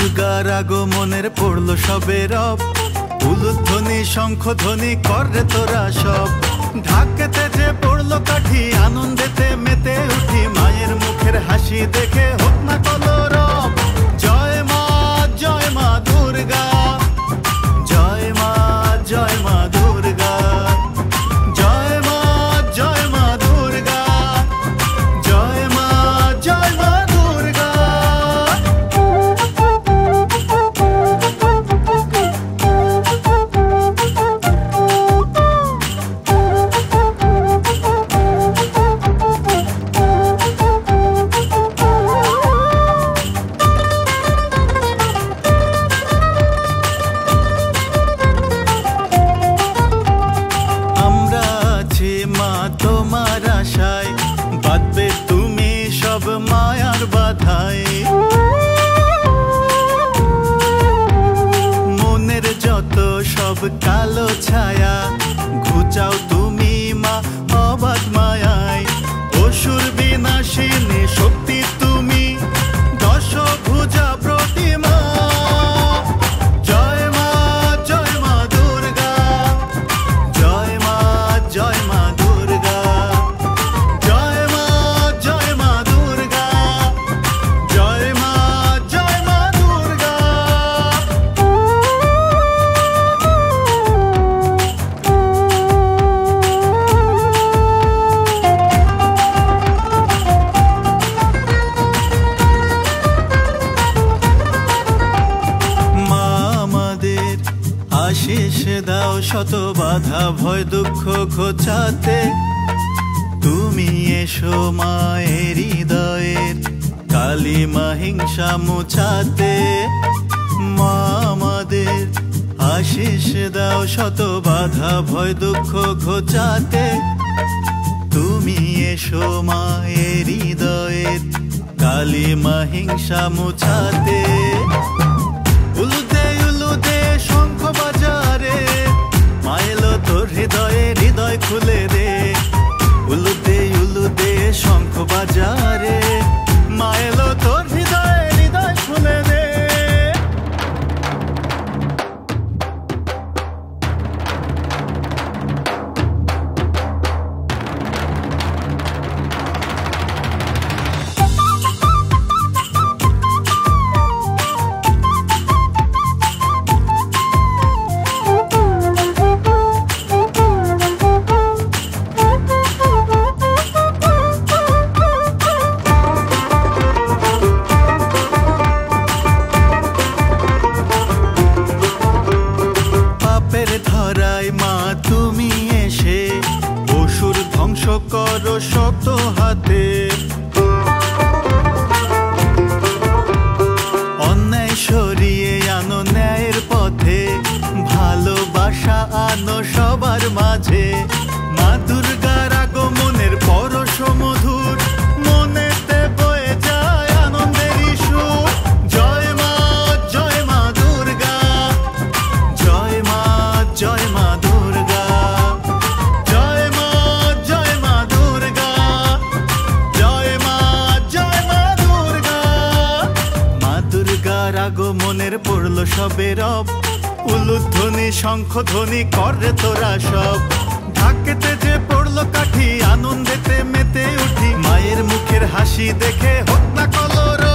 দুর্গার আগমনের পড়লো সবে রব, উলুধ্বনি শঙ্খধ্বনি করে তোরা সব। ঢাকেতে যে পড়লো কাঠি, আনন্দেতে মেতে উঠি, মায়ের মুখের হাসি দেখে হোক না কলরব। জয় মা দুর্গা, জয় মা দুর্গা, জয় মা দুর্গা, জয় মা দুর্গা। তোমার আশায় বাঁধবে তুমি সব মায়ার বাধায়, মনের যত সব কালো ছায়া ঘুচাও তুমি মা অবাধ মায়ায়। অসুর বিনাশিনী শক্তি তুমি, দশভুজা প্রতিমা। জয় মা দুর্গা, জয় মা দুর্গা, জয় মা দুর্গা, জয় মা দুর্গা। মা আমাদের আশিস দাও শত বাধা ভয় দুঃখ ঘোচাতে, তুমি এসো মায়ের হৃদয়ের কালিমা হিংসা মুছাতে। মা আমাদের আশিস দাও শত বাধা ভয় দুঃখ ঘোচাতে, তুমি এসো মায়ের হৃদয়ের কালিমা হিংসা মুছাতে। উলুদে উলুদে শঙ্খ বাজারে, মা এলো তোর হৃদয়ে হৃদয় খুলে রে। উলুদে উলুদে শঙ্খ বাজারে, মা এলো তোর হৃদয়ে হৃদয় খুলে রে। ধরাই মা তুমি এসে অসুর ধ্বংস করো শত হাতে। অন্যায় সরিয়ে আনো ন্যায়ের পথে, ভালোবাসা আনো সবার মাঝে। মা দুর্গার আগমনের পরশ মধুর, মনেতে বয়ে যায় আনন্দেরই সুর। জয় মা দুর্গা, জয় মা দুর্গা, জয় মা দুর্গা, জয় মা দুর্গা। মা দুর্গার আগমনের পড়লো সবে রব, উলুধ্বনি শঙ্খধ্বনি করে তোরা সব। ঢাকেতে যে পড়লো কাঠি, আনন্দেতে মেতে উঠি, মায়ের মুখের হাসি দেখে হোক না কলরব।